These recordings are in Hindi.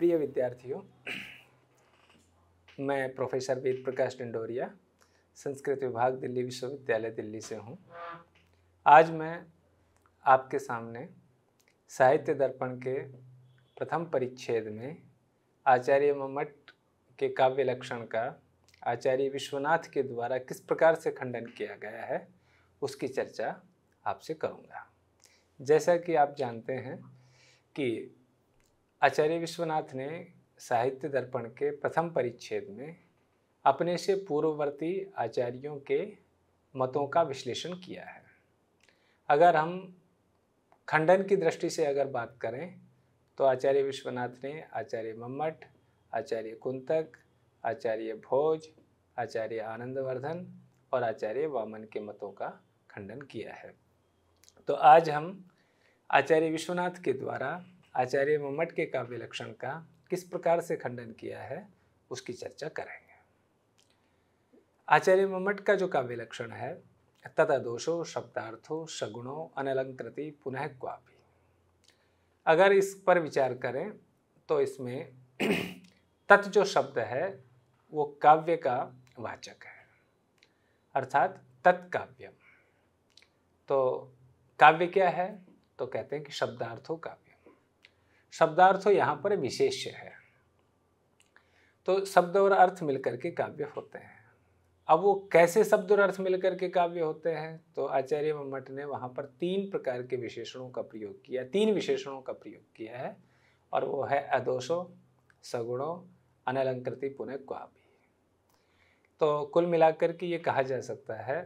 प्रिय विद्यार्थियों, मैं प्रोफेसर वेद प्रकाश डिंडोरिया, संस्कृत विभाग, दिल्ली विश्वविद्यालय दिल्ली से हूँ। आज मैं आपके सामने साहित्य दर्पण के प्रथम परिच्छेद में आचार्य मम्मट के काव्य लक्षण का आचार्य विश्वनाथ के द्वारा किस प्रकार से खंडन किया गया है उसकी चर्चा आपसे करूँगा। जैसा कि आप जानते हैं कि आचार्य विश्वनाथ ने साहित्य दर्पण के प्रथम परिच्छेद में अपने से पूर्ववर्ती आचार्यों के मतों का विश्लेषण किया है। अगर हम खंडन की दृष्टि से अगर बात करें तो आचार्य विश्वनाथ ने आचार्य मम्मट, आचार्य कुंतक, आचार्य भोज, आचार्य आनंदवर्धन और आचार्य वामन के मतों का खंडन किया है। तो आज हम आचार्य विश्वनाथ के द्वारा आचार्य मम्मट के काव्य लक्षण का किस प्रकार से खंडन किया है उसकी चर्चा करेंगे। आचार्य मम्मट का जो काव्य लक्षण है, तददोषो शब्दार्थो सगुणो अनलंकृति पुनः क्वापि। अगर इस पर विचार करें तो इसमें तत् जो शब्द है वो काव्य का वाचक है, अर्थात तत्काव्यम। तो काव्य क्या है? तो कहते हैं कि शब्दार्थो काव्य। शब्दार्थो यहाँ पर विशेष्य है, तो शब्द और अर्थ मिलकर के काव्य होते हैं। अब वो कैसे शब्द और अर्थ मिलकर के काव्य होते हैं, तो आचार्य मम्मट ने वहाँ पर तीन प्रकार के विशेषणों का प्रयोग किया, तीन विशेषणों का प्रयोग किया है, और वो है अदोषो, सगुणो, अनलंकृति पुनः क्वापि। तो कुल मिलाकर के ये कहा जा सकता है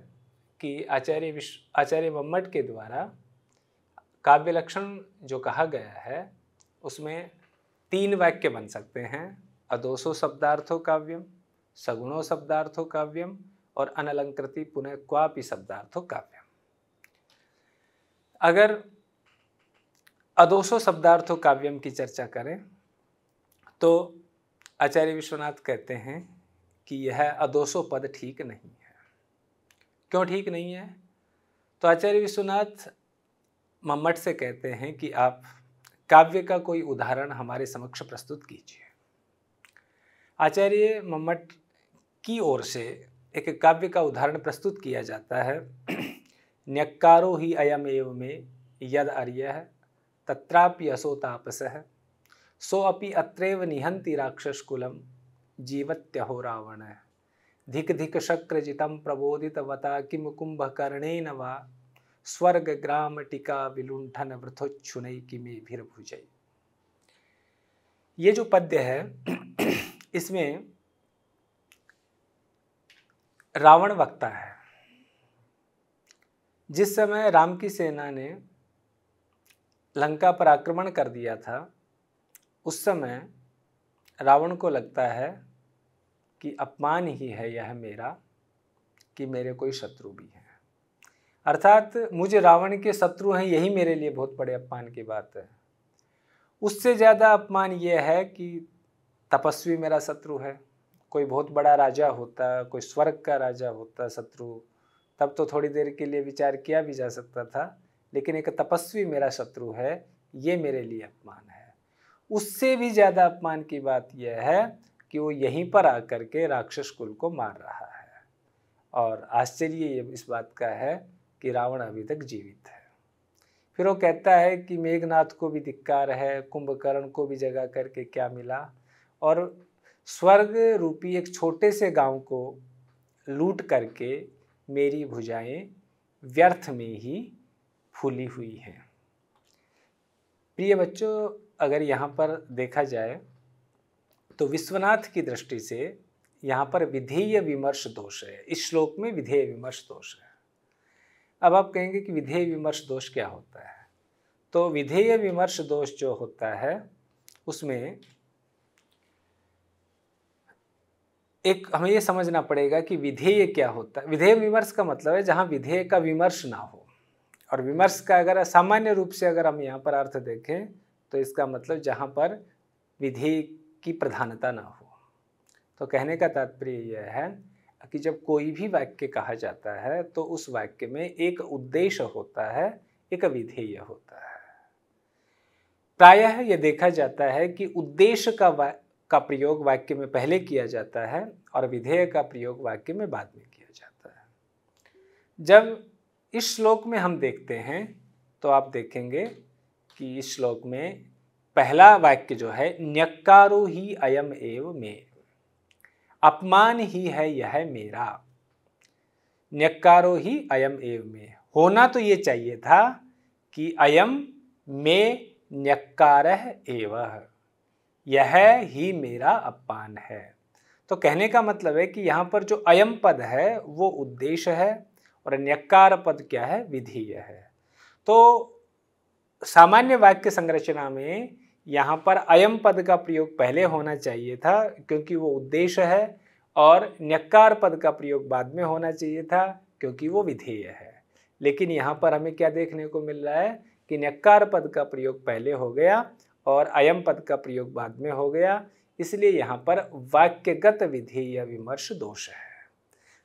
कि आचार्य मम्मट के द्वारा काव्य लक्षण जो कहा गया है उसमें तीन वाक्य बन सकते हैं: अदोषो शब्दार्थो काव्यम, सगुणो शब्दार्थो काव्यम और अनलंकृति पुनः क्वापि शब्दार्थो काव्यम। अगर अदोषो शब्दार्थो काव्यम की चर्चा करें तो आचार्य विश्वनाथ कहते हैं कि यह अदोषो पद ठीक नहीं है। क्यों ठीक नहीं है? तो आचार्य विश्वनाथ मम्मट से कहते हैं कि आप काव्य का कोई उदाहरण हमारे समक्ष प्रस्तुत कीजिए। आचार्य मम्मट की ओर से एक काव्य का उदाहरण प्रस्तुत किया जाता है। न्यक्कारो ही अयम एव में यद अर्यः तत्रापि असो तापसः सो अपि अत्रैव निहन्ति राक्षसकुलं जीवत्यहो रावणः धिक धिक शक्रजितं प्रबोधितवता किम कुंभकर्णेन वा स्वर्ग ग्राम टिका विलुंठन वृथोच्छुनै किमेभिर्भुजै। ये जो पद्य है इसमें रावण वक्ता है। जिस समय राम की सेना ने लंका पर आक्रमण कर दिया था उस समय रावण को लगता है कि अपमान ही है यह मेरा कि मेरे कोई शत्रु भी है, अर्थात मुझे रावण के शत्रु हैं, यही मेरे लिए बहुत बड़े अपमान की बात है। उससे ज़्यादा अपमान यह है कि तपस्वी मेरा शत्रु है। कोई बहुत बड़ा राजा होता, कोई स्वर्ग का राजा होता शत्रु, तब तो थोड़ी देर के लिए विचार किया भी जा सकता था, लेकिन एक तपस्वी मेरा शत्रु है, ये मेरे लिए अपमान है। उससे भी ज़्यादा अपमान की बात यह है कि वो यहीं पर आकर के राक्षस कुल को मार रहा है। और आश्चर्य इस बात का है कि रावण अभी तक जीवित है। फिर वो कहता है कि मेघनाथ को भी धिक्कार है, कुंभकर्ण को भी जगा करके क्या मिला, और स्वर्ग रूपी एक छोटे से गांव को लूट करके मेरी भुजाएं व्यर्थ में ही फूली हुई हैं। प्रिय बच्चों, अगर यहाँ पर देखा जाए तो विश्वनाथ की दृष्टि से यहाँ पर विधेय विमर्श दोष है। इस श्लोक में विधेय विमर्श दोष है। अब आप कहेंगे कि विधेय विमर्श दोष क्या होता है? तो विधेय विमर्श दोष जो होता है उसमें एक हमें ये समझना पड़ेगा कि विधेय क्या होता है। विधेय विमर्श का मतलब है जहां विधेय का विमर्श ना हो, और विमर्श का अगर सामान्य रूप से अगर हम यहाँ पर अर्थ देखें तो इसका मतलब जहां पर विधेय की प्रधानता ना हो। तो कहने का तात्पर्य यह है कि जब कोई भी वाक्य कहा जाता है तो उस वाक्य में एक उद्देश्य होता है, एक विधेय होता है। प्रायः ये देखा जाता है कि उद्देश्य का प्रयोग वाक्य में पहले किया जाता है और विधेय का प्रयोग वाक्य में बाद में किया जाता है। जब इस श्लोक में हम देखते हैं तो आप देखेंगे कि इस श्लोक में पहला वाक्य जो है न्यक्कारो ही अयम एव मे, अपमान ही है यह मेरा। न्यक्कारो ही अयम एव मे, होना तो ये चाहिए था कि अयम मे न्यक्कारः एव, यह ही मेरा अपमान है। तो कहने का मतलब है कि यहाँ पर जो अयम पद है वो उद्देश्य है और न्यक्कार पद क्या है, विधेय है। तो सामान्य वाक्य संरचना में यहाँ पर अयम पद का प्रयोग पहले होना चाहिए था क्योंकि वो उद्देश्य है, और न्यक्कार पद का प्रयोग बाद में होना चाहिए था क्योंकि वो विधेय है। लेकिन यहाँ पर हमें क्या देखने को मिल रहा है कि न्यक्कार पद का प्रयोग पहले हो गया और अयम पद का प्रयोग बाद में हो गया, इसलिए यहाँ पर वाक्यगत विधेय विमर्श दोष है।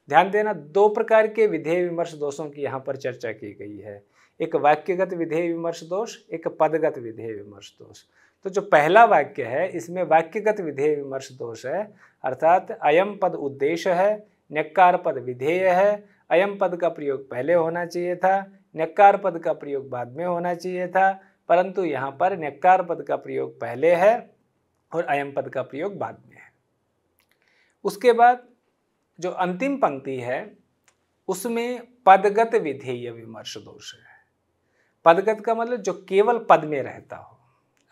ध्यान देना, दो प्रकार के विधेय विमर्श दोषों की यहाँ पर चर्चा की गई है, एक वाक्यगत विधेय विमर्श दोष, एक पदगत विधेय विमर्श दोष। तो जो पहला वाक्य है इसमें वाक्यगत विधेय विमर्श दोष है, अर्थात अयम पद उद्देश्य है, न्यक्कार पद विधेय है, अयम पद का प्रयोग पहले होना चाहिए था, न्यक्कार पद का प्रयोग बाद में होना चाहिए था, परंतु यहाँ पर न्यक्कार पद का प्रयोग पहले है और अयम पद का प्रयोग बाद में है। उसके बाद जो अंतिम पंक्ति है उसमें पदगत विधेय विमर्श दोष है। पदगत का मतलब जो केवल पद में रहता हो।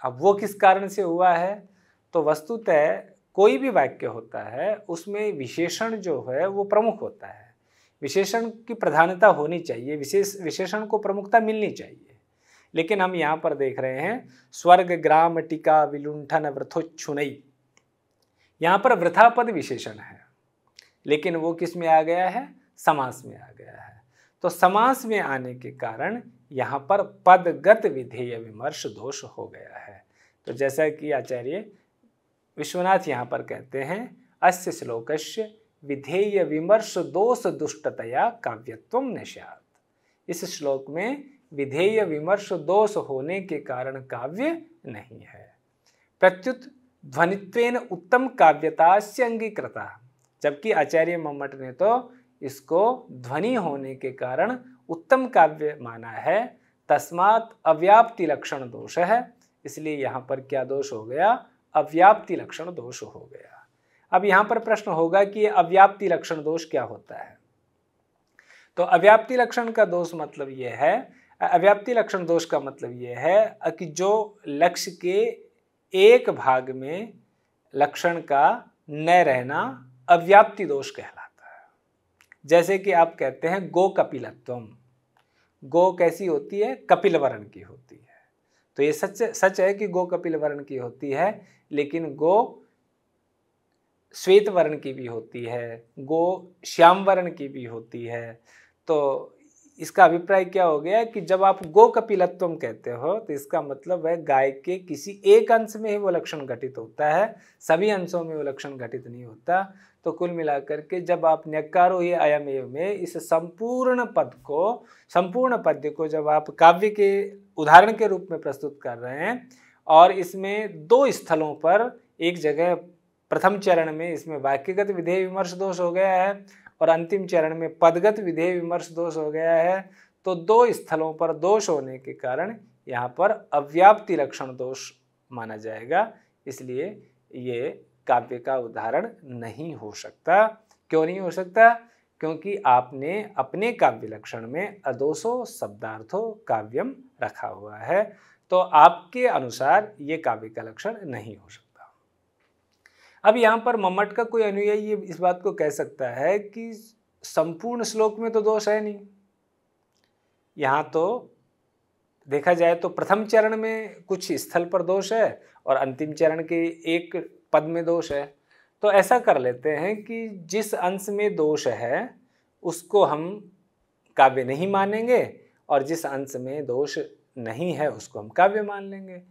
अब वो किस कारण से हुआ है, तो वस्तुतः कोई भी वाक्य होता है उसमें विशेषण जो है वो प्रमुख होता है, विशेषण की प्रधानता होनी चाहिए, विशेषण को प्रमुखता मिलनी चाहिए। लेकिन हम यहाँ पर देख रहे हैं स्वर्ग ग्राम टीका विलुंठन वृथोच्छुनई, यहाँ पर वृथा पद विशेषण है लेकिन वो किस में आ गया है, समास में आ गया है। तो समास में आने के कारण यहाँ पर पदगत विधेय विमर्श दोष हो गया है। तो जैसा कि आचार्य विश्वनाथ यहाँ पर कहते हैं, अस्य श्लोकस्य विधेय विमर्श दोष दुष्टतया काव्यत्वम न स्यात्। इस श्लोक में विधेय विमर्श दोष होने के कारण काव्य नहीं है। प्रत्युत ध्वनित्वेन उत्तम काव्यतास्य अंगीकृता, जबकि आचार्य मम्मट ने तो इसको ध्वनि होने के कारण उत्तम काव्य माना है, तस्मात् अव्याप्ति लक्षण दोष है। इसलिए यहाँ पर क्या दोष हो गया, अव्याप्ति लक्षण दोष हो गया। अब यहाँ पर प्रश्न होगा कि अव्याप्ति लक्षण दोष क्या होता है। तो अव्याप्ति लक्षण का दोष मतलब ये है, अव्याप्ति लक्षण दोष का मतलब ये है कि जो लक्ष्य के एक भाग में लक्षण का न रहना अव्याप्ति दोष कहलाता है। जैसे कि आप कहते हैं गो कपिलत्वम, गो कैसी होती है, कपिल वर्ण की होती है। तो ये सच है कि गो कपिल वर्ण की होती है, लेकिन गो श्वेत वर्ण की भी होती है, गो श्याम वर्ण की भी होती है। तो इसका अभिप्राय क्या हो गया कि जब आप गो कपिलत्वम कहते हो तो इसका मतलब है गाय के किसी एक अंश में ही वो लक्षण घटित होता है, सभी अंशों में वो लक्षण घटित नहीं होता। तो कुल मिलाकर के जब आप न्यक्कारो ये अयम एव में इस संपूर्ण पद्य को जब आप काव्य के उदाहरण के रूप में प्रस्तुत कर रहे हैं और इसमें दो स्थलों पर, एक जगह प्रथम चरण में इसमें वाक्यगत विधेय विमर्श दोष हो गया है और अंतिम चरण में पदगत विधेय विमर्श दोष हो गया है, तो दो स्थलों पर दोष होने के कारण यहाँ पर अव्याप्ति लक्षण दोष माना जाएगा। इसलिए ये काव्य का उदाहरण नहीं हो सकता। क्यों नहीं हो सकता? क्योंकि आपने अपने काव्य लक्षण में अदोषो शब्दार्थो काव्यम रखा हुआ है, तो आपके अनुसार ये काव्य का लक्षण नहीं हो सकता। अब यहाँ पर मम्मट का कोई अनुयायी इस बात को कह सकता है कि संपूर्ण श्लोक में तो दोष है नहीं। यहाँ तो देखा जाए तो प्रथम चरण में कुछ स्थल पर दोष है और अंतिम चरण के एक पद में दोष है। तो ऐसा कर लेते हैं कि जिस अंश में दोष है उसको हम काव्य नहीं मानेंगे और जिस अंश में दोष नहीं है उसको हम काव्य मान लेंगे।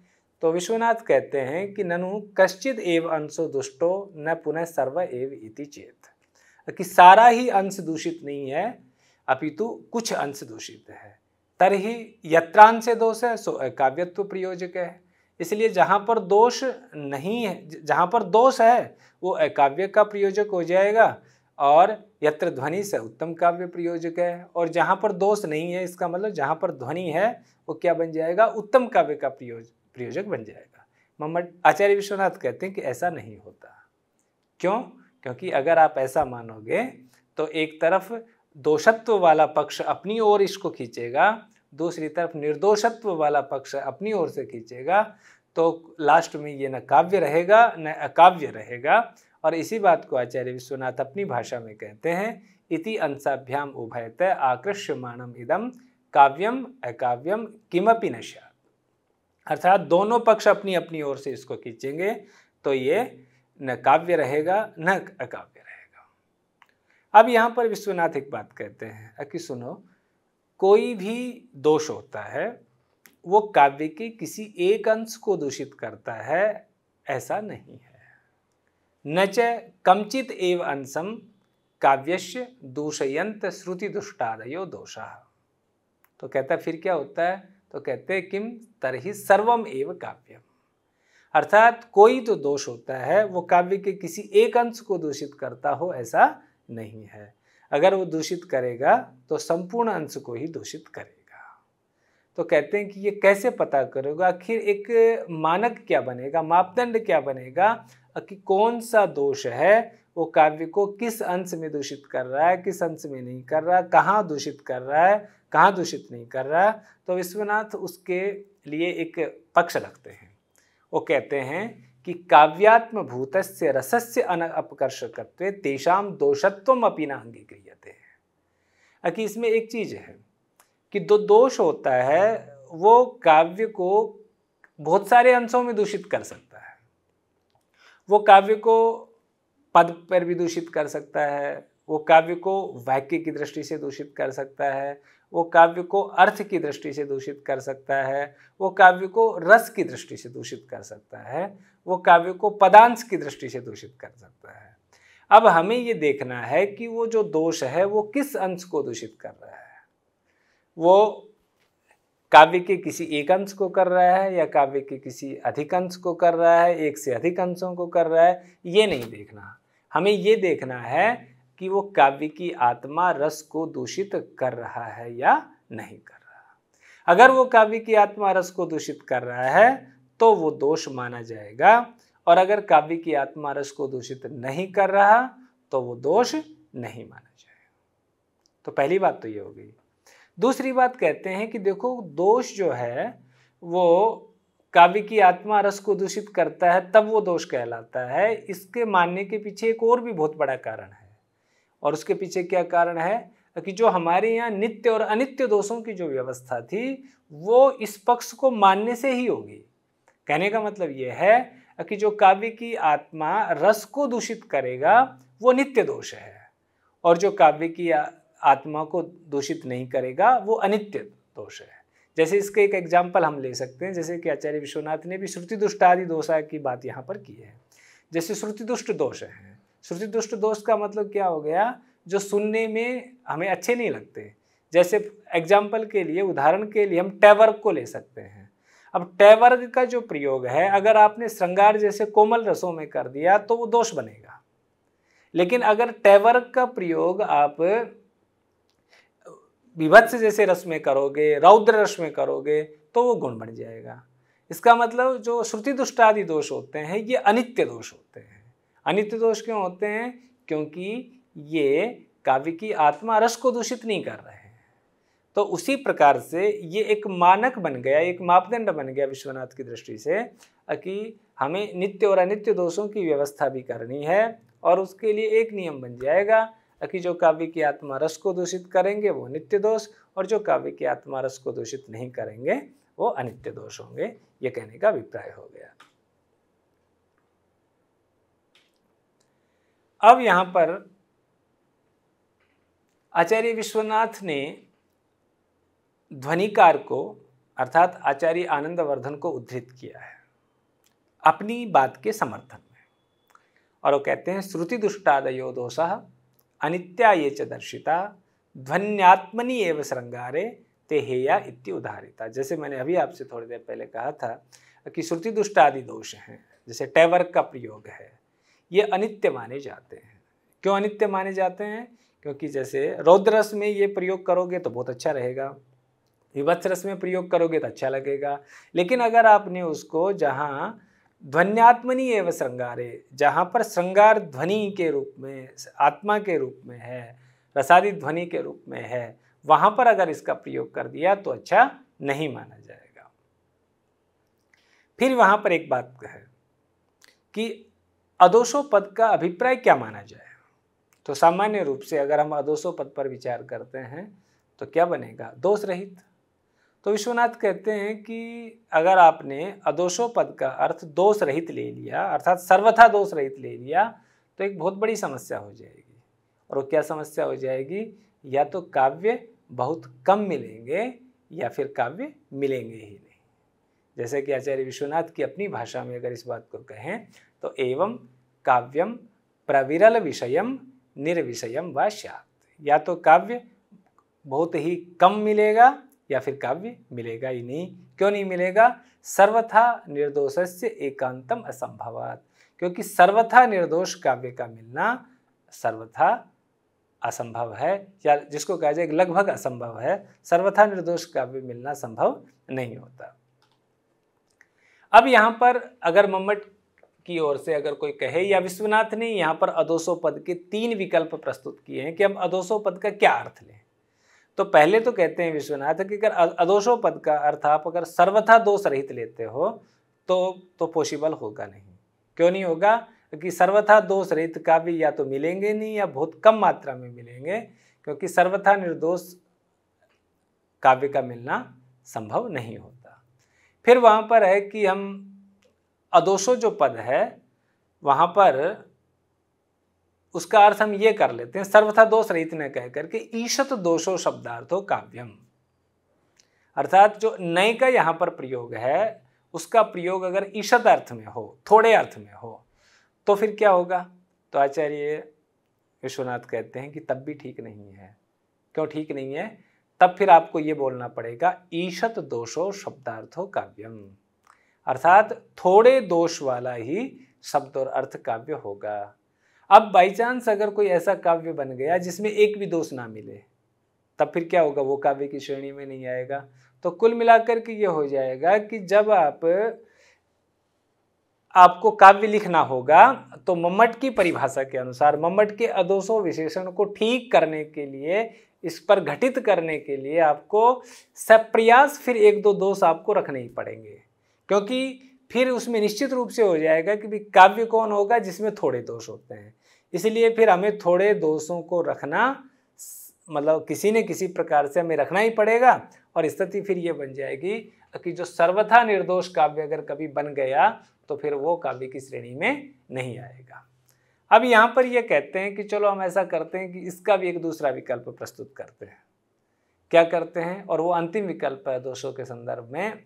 तो विश्वनाथ कहते हैं कि ननु कश्चिद एव अंशो दुष्टो न पुनः सर्व एव इति चेत, कि सारा ही अंश दूषित नहीं है अपितु कुछ अंश दूषित है। तरहि यत्रांश दोष है सो अकाव्यत्व प्रयोजक है। इसलिए जहाँ पर दोष नहीं है, जहाँ पर दोष है वो अकाव्य का प्रयोजक हो जाएगा, और यत्र ध्वनि से उत्तम काव्य प्रयोजक है। और जहाँ पर दोष नहीं है, इसका मतलब जहाँ पर ध्वनि है वो क्या बन जाएगा, उत्तम काव्य का प्रयोजक बन जाएगा। मम्मट आचार्य विश्वनाथ कहते हैं कि ऐसा नहीं होता। क्यों? क्योंकि अगर आप ऐसा मानोगे तो एक तरफ दोषत्व वाला पक्ष अपनी ओर इसको खींचेगा, दूसरी तरफ निर्दोषत्व वाला पक्ष अपनी ओर से खींचेगा, तो लास्ट में ये न काव्य रहेगा न अकाव्य रहेगा। और इसी बात को आचार्य विश्वनाथ अपनी भाषा में कहते हैं, इति अंशाभ्याम उभयतः आकृष्यमाणम इदम काव्यम अकाव्यम किमपि न स्यात्। अर्थात दोनों पक्ष अपनी अपनी ओर से इसको खींचेंगे तो ये न काव्य रहेगा न अकाव्य रहेगा। अब यहाँ पर विश्वनाथ एक बात कहते हैं कि सुनो, कोई भी दोष होता है वो काव्य के किसी एक अंश को दूषित करता है, ऐसा नहीं है। न च कमचित एव अंशम काव्यस्य दूषयंत श्रुति दुष्टादयो दोषाः। तो कहता है फिर क्या होता है, तो कहते हैं किम तरहि सर्वम एव काव्यम। अर्थात कोई तो दोष होता है वो काव्य के किसी एक अंश को दूषित करता हो, ऐसा नहीं है। अगर वो दूषित करेगा तो संपूर्ण अंश को ही दूषित करेगा। तो कहते हैं कि ये कैसे पता करोगे, आखिर एक मानक क्या बनेगा, मापदंड क्या बनेगा कि कौन सा दोष है वो काव्य को किस अंश में दूषित कर रहा है, किस अंश में नहीं कर रहा, कहाँ दूषित कर रहा है, कहाँ दूषित नहीं कर रहा। तो विश्वनाथ उसके लिए एक पक्ष रखते हैं। वो कहते हैं कि काव्यात्म भूतस्य रसस्य अनअपकर्षकत्वे तेषाम दोषत्वम अपि न अंगीक्रियते। कि इसमें एक चीज है कि दो दोष होता है वो काव्य को बहुत सारे अंशों में दूषित कर सकता है। वो काव्य को पद पर भी दूषित कर सकता है, वो काव्य को वाक्य की दृष्टि से दूषित कर सकता है, वो काव्य को अर्थ की दृष्टि से दूषित कर सकता है, वो काव्य को रस की दृष्टि से दूषित कर सकता है, वो काव्य को पदांश की दृष्टि से दूषित कर सकता है। अब हमें ये देखना है कि वो जो दोष है वो किस अंश को दूषित कर रहा है, वो काव्य के किसी एक अंश को कर रहा है या काव्य के किसी अधिक अंश को कर रहा है, एक से अधिक अंशों को कर रहा है, ये नहीं देखना। हमें ये देखना है कि वो काव्य की आत्मा रस को दूषित कर रहा है या नहीं कर रहा। अगर वो काव्य की आत्मा रस को दूषित कर रहा है तो वो दोष माना जाएगा, और अगर काव्य की आत्मा रस को दूषित नहीं कर रहा तो वो दोष नहीं माना जाएगा। तो पहली बात तो ये हो गई। दूसरी बात कहते हैं कि देखो, दोष जो है वो काव्य की आत्मा रस को दूषित करता है तब वो दोष कहलाता है। इसके मानने के पीछे एक और भी बहुत बड़ा कारण है, और उसके पीछे क्या कारण है कि जो हमारे यहाँ नित्य और अनित्य दोषों की जो व्यवस्था थी वो इस पक्ष को मानने से ही होगी। कहने का मतलब ये है कि जो काव्य की आत्मा रस को दूषित करेगा वो नित्य दोष है, और जो काव्य की आत्मा को दूषित नहीं करेगा वो अनित्य दोष है। जैसे इसके एक एग्जाम्पल हम ले सकते हैं, जैसे कि आचार्य विश्वनाथ ने भी श्रुति दुष्ट आदि दोषा की बात यहाँ पर की है। जैसे श्रुति दुष्ट दोष है, श्रुति दुष्ट दोष का मतलब क्या हो गया, जो सुनने में हमें अच्छे नहीं लगते। जैसे एग्जाम्पल के लिए, उदाहरण के लिए हम टैवर्ग को ले सकते हैं। अब टैवर्ग का जो प्रयोग है अगर आपने श्रृंगार जैसे कोमल रसों में कर दिया तो वो दोष बनेगा, लेकिन अगर टैवर्ग का प्रयोग आप विभत्स जैसे रस में करोगे, रौद्र रस में करोगे तो वो गुण बन जाएगा। इसका मतलब जो श्रुति दुष्ट आदि दोष होते हैं ये अनित्य दोष होते हैं। अनित्य दोष क्यों होते हैं? क्योंकि ये काव्य की आत्मा रस को दूषित नहीं कर रहे हैं। तो उसी प्रकार से ये एक मानक बन गया, एक मापदंड बन गया विश्वनाथ की दृष्टि से कि हमें नित्य और अनित्य दोषों की व्यवस्था भी करनी है, और उसके लिए एक नियम बन जाएगा कि जो काव्य की आत्मा रस को दूषित करेंगे वो नित्य दोष, और जो काव्य की आत्मा रस को दूषित नहीं करेंगे वो अनित्य दोष होंगे। ये कहने का अभिप्राय हो गया। अब यहां पर आचार्य विश्वनाथ ने ध्वनिकार को अर्थात आचार्य आनंदवर्धन को उद्धृत किया है अपनी बात के समर्थन में, और वो कहते हैं श्रुति दुष्टादयो दोषः अनित्या ये च दर्शिता ध्वन्यात्मनि एव श्रृंगारे ते हेया इति उदाहरिता। जैसे मैंने अभी आपसे थोड़ी देर पहले कहा था कि श्रुति दुष्ट आदि दोष हैं, जैसे टैवर्क का प्रयोग है, ये अनित्य माने जाते हैं। क्यों अनित्य माने जाते हैं? क्योंकि जैसे रौद्र रस में ये प्रयोग करोगे तो बहुत अच्छा रहेगा, विभत्स रस में प्रयोग करोगे तो अच्छा लगेगा, लेकिन अगर आपने उसको जहाँ ध्वन्यात्मनि एवं श्रृंगारे, जहाँ पर श्रृंगार ध्वनि के रूप में, आत्मा के रूप में है, रसादी ध्वनि के रूप में है, वहाँ पर अगर इसका प्रयोग कर दिया तो अच्छा नहीं माना जाएगा। फिर वहाँ पर एक बात है कि अदोषो पद का अभिप्राय क्या माना जाए। तो सामान्य रूप से अगर हम अदोषो पद पर विचार करते हैं तो क्या बनेगा? दोष रहित। तो विश्वनाथ कहते हैं कि अगर आपने अदोषो पद का अर्थ दोष रहित ले लिया, अर्थात सर्वथा दोष रहित ले लिया, तो एक बहुत बड़ी समस्या हो जाएगी। और वो क्या समस्या हो जाएगी? या तो काव्य बहुत कम मिलेंगे या फिर काव्य मिलेंगे ही नहीं। जैसे कि आचार्य विश्वनाथ की अपनी भाषा में अगर इस बात को कहें तो एवं काव्यम प्रविरल विषयम निर्विषयम व स्यात्, या तो काव्य बहुत ही कम मिलेगा या फिर काव्य मिलेगा ही नहीं। क्यों नहीं मिलेगा? सर्वथा निर्दोषस्य एकांतम असंभवात्, क्योंकि सर्वथा निर्दोष काव्य का मिलना सर्वथा असंभव है, या जिसको कहा जाए लगभग असंभव है। सर्वथा निर्दोष काव्य मिलना संभव नहीं होता। अब यहाँ पर अगर मम्मट की ओर से अगर कोई कहे, या विश्वनाथ ने यहाँ पर अदोषो पद के 3 विकल्प प्रस्तुत किए हैं कि हम अदोषो पद का क्या अर्थ लें। तो पहले तो कहते हैं विश्वनाथ कि अगर अदोषो पद का अर्थ आप अगर सर्वथा दोष रहित लेते हो तो पॉसिबल होगा नहीं। क्यों नहीं होगा? क्योंकि सर्वथा दोष रहित काव्य या तो मिलेंगे नहीं या बहुत कम मात्रा में मिलेंगे, क्योंकि सर्वथा निर्दोष काव्य का मिलना संभव नहीं होता। फिर वहाँ पर है कि हम अदोषो जो पद है वहाँ पर उसका अर्थ हम ये कर लेते हैं, सर्वथा दोष रहित न कह करके ईशत दोषो शब्दार्थो काव्यम, अर्थात जो नय का यहाँ पर प्रयोग है उसका प्रयोग अगर ईशत अर्थ में हो, थोड़े अर्थ में हो, तो फिर क्या होगा? तो आचार्य विश्वनाथ कहते हैं कि तब भी ठीक नहीं है। क्यों ठीक नहीं है? तब फिर आपको ये बोलना पड़ेगा ईशत दोषो शब्दार्थो काव्यम, अर्थात थोड़े दोष वाला ही शब्द और अर्थ काव्य होगा। अब बाई चांस अगर कोई ऐसा काव्य बन गया जिसमें एक भी दोष ना मिले, तब फिर क्या होगा? वो काव्य की श्रेणी में नहीं आएगा। तो कुल मिलाकर के ये हो जाएगा कि जब आपको काव्य लिखना होगा तो मम्मट की परिभाषा के अनुसार, मम्मट के अदोषो विशेषण को ठीक करने के लिए, इस पर घटित करने के लिए आपको सप्रयास फिर 1-2 दोष आपको रखने ही पड़ेंगे, क्योंकि फिर उसमें निश्चित रूप से हो जाएगा कि भी काव्य कौन होगा जिसमें थोड़े दोष होते हैं। इसलिए फिर हमें थोड़े दोषों को रखना, मतलब किसी न किसी प्रकार से हमें रखना ही पड़ेगा। और स्थिति फिर ये बन जाएगी कि जो सर्वथा निर्दोष काव्य अगर कभी बन गया तो फिर वो काव्य की श्रेणी में नहीं आएगा। अब यहाँ पर ये कहते हैं कि चलो हम ऐसा करते हैं कि इसका भी एक दूसरा विकल्प प्रस्तुत करते हैं। क्या करते हैं? और वो अंतिम विकल्प है दोषों के संदर्भ में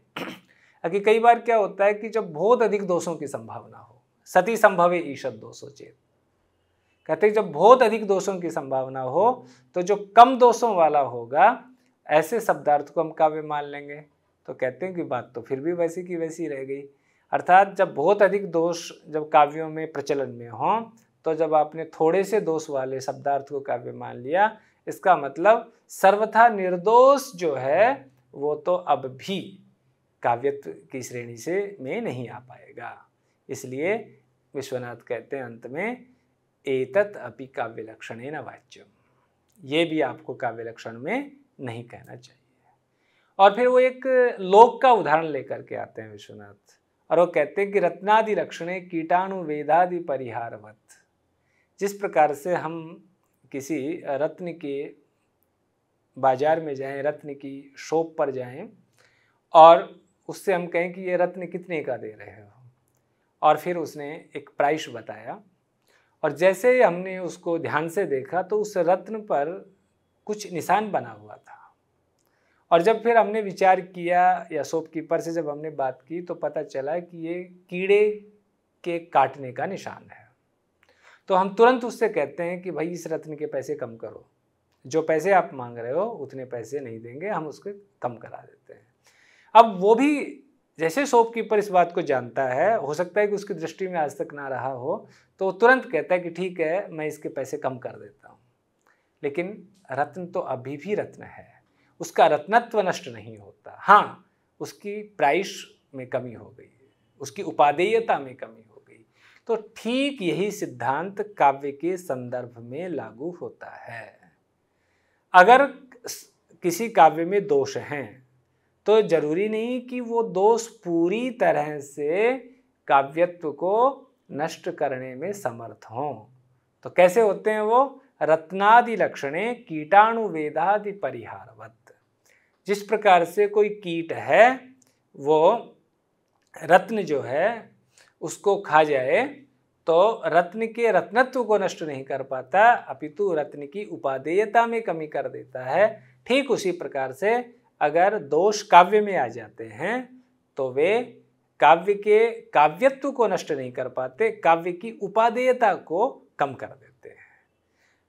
कि कई बार क्या होता है कि जब बहुत अधिक दोषों की संभावना हो, सती संभवे ईशत दोषो चेत, कहते हैं जब बहुत अधिक दोषों की संभावना हो तो जो कम दोषों वाला होगा ऐसे शब्दार्थ को हम काव्य मान लेंगे। तो कहते हैं कि बात तो फिर भी वैसी की वैसी रह गई, अर्थात जब बहुत अधिक दोष जब काव्यों में प्रचलन में हो, तो जब आपने थोड़े से दोष वाले शब्दार्थ को काव्य मान लिया, इसका मतलब सर्वथा निर्दोष जो है वो तो अब भी काव्यत्व की श्रेणी से में नहीं आ पाएगा। इसलिए विश्वनाथ कहते हैं अंत में एतत् अपि काव्य लक्षणेन वाच्यम, ये भी आपको काव्य लक्षण में नहीं कहना चाहिए। और फिर वो एक लोक का उदाहरण लेकर के आते हैं विश्वनाथ, और वो कहते हैं कि रत्नादि लक्षणे कीटाणु वेदादि परिहारवत, जिस प्रकार से हम किसी रत्न के बाजार में जाएं, रत्न की शॉप पर जाएं और उससे हम कहें कि ये रत्न कितने का दे रहे हो, और फिर उसने एक प्राइस बताया, और जैसे ही हमने उसको ध्यान से देखा तो उस रत्न पर कुछ निशान बना हुआ था, और जब फिर हमने विचार किया या शॉपकीपर से जब हमने बात की तो पता चला कि ये कीड़े के काटने का निशान है। तो हम तुरंत उससे कहते हैं कि भाई इस रत्न के पैसे कम करो, जो पैसे आप मांग रहे हो उतने पैसे नहीं देंगे, हम उसको कम करा देते हैं। अब वो भी जैसे शॉपकीपर इस बात को जानता है, हो सकता है कि उसकी दृष्टि में आज तक ना रहा हो, तो वो तुरंत कहता है कि ठीक है मैं इसके पैसे कम कर देता हूँ। लेकिन रत्न तो अभी भी रत्न है, उसका रत्नत्व नष्ट नहीं होता। हाँ, उसकी प्राइस में कमी हो गई, उसकी उपादेयता में कमी हो गई। तो ठीक यही सिद्धांत काव्य के संदर्भ में लागू होता है। अगर किसी काव्य में दोष हैं तो जरूरी नहीं कि वो दोष पूरी तरह से काव्यत्व को नष्ट करने में समर्थ हों। तो कैसे होते हैं वो? रत्नादि लक्षणे कीटाणुवेदादि परिहारवत। जिस प्रकार से कोई कीट है वो रत्न जो है उसको खा जाए तो रत्न के रत्नत्व को नष्ट नहीं कर पाता, अपितु रत्न की उपादेयता में कमी कर देता है। ठीक उसी प्रकार से अगर दोष काव्य में आ जाते हैं तो वे काव्य के काव्यत्व को नष्ट नहीं कर पाते, काव्य की उपादेयता को कम कर देते हैं।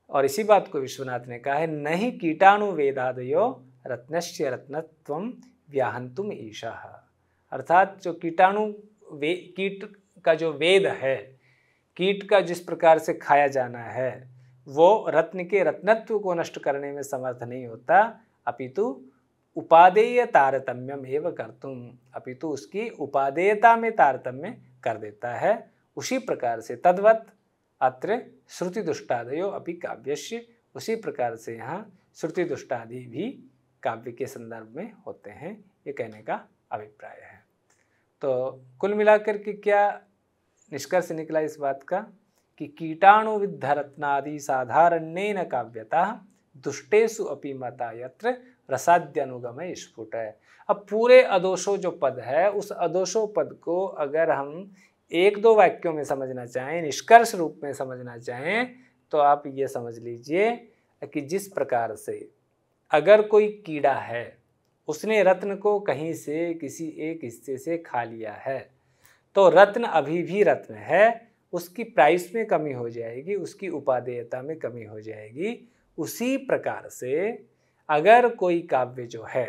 और इसी बात को विश्वनाथ ने कहा है, नहीं कीटाणु वेदादयो रत्नस्य रत्नत्वम व्याहंतुम ईशाः। अर्थात जो कीट का जो वेद है, कीट का जिस प्रकार से खाया जाना है, वो रत्न के रत्नत्व को नष्ट करने में समर्थ नहीं होता, अपितु उपादेय तारतम्यम एव कर्तुम, अपितु उसकी उपादेयता में तारतम्य कर देता है। उसी प्रकार से तद्वत् अत्र श्रुति दुष्टादयो अपि काव्यस्य, उसी प्रकार से यहाँ श्रुति दुष्टादि भी काव्य के संदर्भ में होते हैं, ये कहने का अभिप्राय है। तो कुल मिलाकर के क्या निष्कर्ष निकला इस बात का कि कीटाणु विद्धरत्नादि साधारण्येन काव्यता दुष्टेषु अपि मता यत्र रसाद्यनुगमय स्फुट है। अब पूरे अदोषो जो पद है, उस अदोषो पद को अगर हम एक दो वाक्यों में समझना चाहें, निष्कर्ष रूप में समझना चाहें, तो आप ये समझ लीजिए कि जिस प्रकार से अगर कोई कीड़ा है, उसने रत्न को कहीं से किसी एक हिस्से से खा लिया है, तो रत्न अभी भी रत्न है, उसकी प्राइस में कमी हो जाएगी, उसकी उपादेयता में कमी हो जाएगी। उसी प्रकार से अगर कोई काव्य जो है,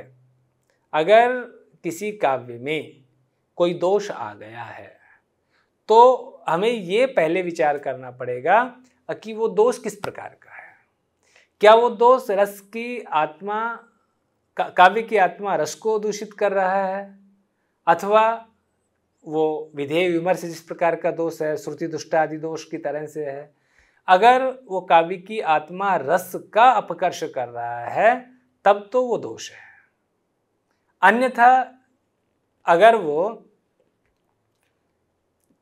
अगर किसी काव्य में कोई दोष आ गया है, तो हमें ये पहले विचार करना पड़ेगा कि वो दोष किस प्रकार का है। क्या वो दोष रस की आत्मा, काव्य की आत्मा रस को दूषित कर रहा है, अथवा वो विधेय विमर्श जिस प्रकार का दोष है, श्रुति दुष्टादि दोष की तरह से है। अगर वो काव्य की आत्मा रस का अपकर्ष कर रहा है तब तो वो दोष है। अन्यथा अगर वो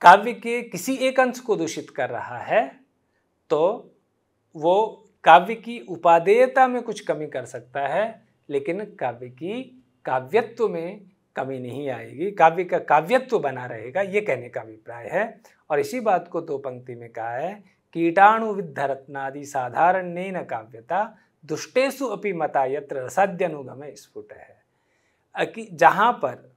काव्य के किसी एक अंश को दूषित कर रहा है तो वो काव्य की उपादेयता में कुछ कमी कर सकता है, लेकिन काव्य की काव्यत्व में कमी नहीं आएगी, काव्य का काव्यत्व बना रहेगा, ये कहने का अभिप्राय है। और इसी बात को दो पंक्ति में कहा है, कीटाणु विद्धरत्नादि साधारण्येन काव्यता दुष्टेषु अपि मता यत्र रसाद्यनुगमय स्फुट है। कि जहाँ पर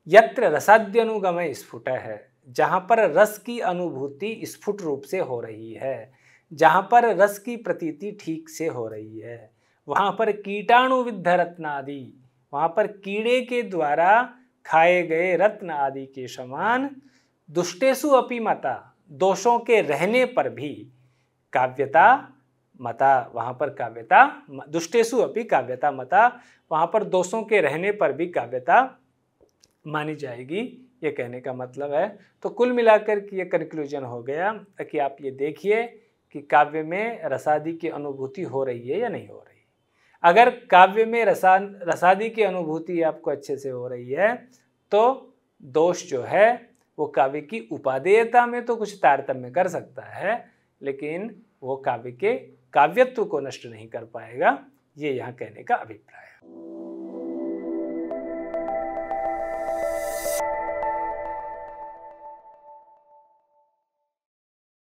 यत्र रसाद्यनुगमय स्फुट है, जहाँ पर रस की अनुभूति स्फुट रूप से हो रही है, जहाँ पर रस की प्रतीति ठीक से हो रही है, वहाँ पर कीटाणु विद्धरत्नादि, वहाँ पर कीड़े के द्वारा खाए गए रत्न आदि के समान दुष्टेषु अपि मता, दोषों के रहने पर भी काव्यता मता, वहाँ पर काव्यता, दुष्टेषु अपि काव्यता मता, वहाँ पर दोषों के रहने पर भी काव्यता मानी जाएगी, ये कहने का मतलब है। तो कुल मिलाकर के ये कंक्लूजन हो गया कि आप ये देखिए कि काव्य में रसादि की अनुभूति हो रही है या नहीं हो रही। अगर काव्य में रसादि की अनुभूति आपको अच्छे से हो रही है तो दोष जो है वो काव्य की उपादेयता में तो कुछ तारतम्य कर सकता है, लेकिन वो काव्य के काव्यत्व को नष्ट नहीं कर पाएगा, ये यहाँ कहने का अभिप्राय है।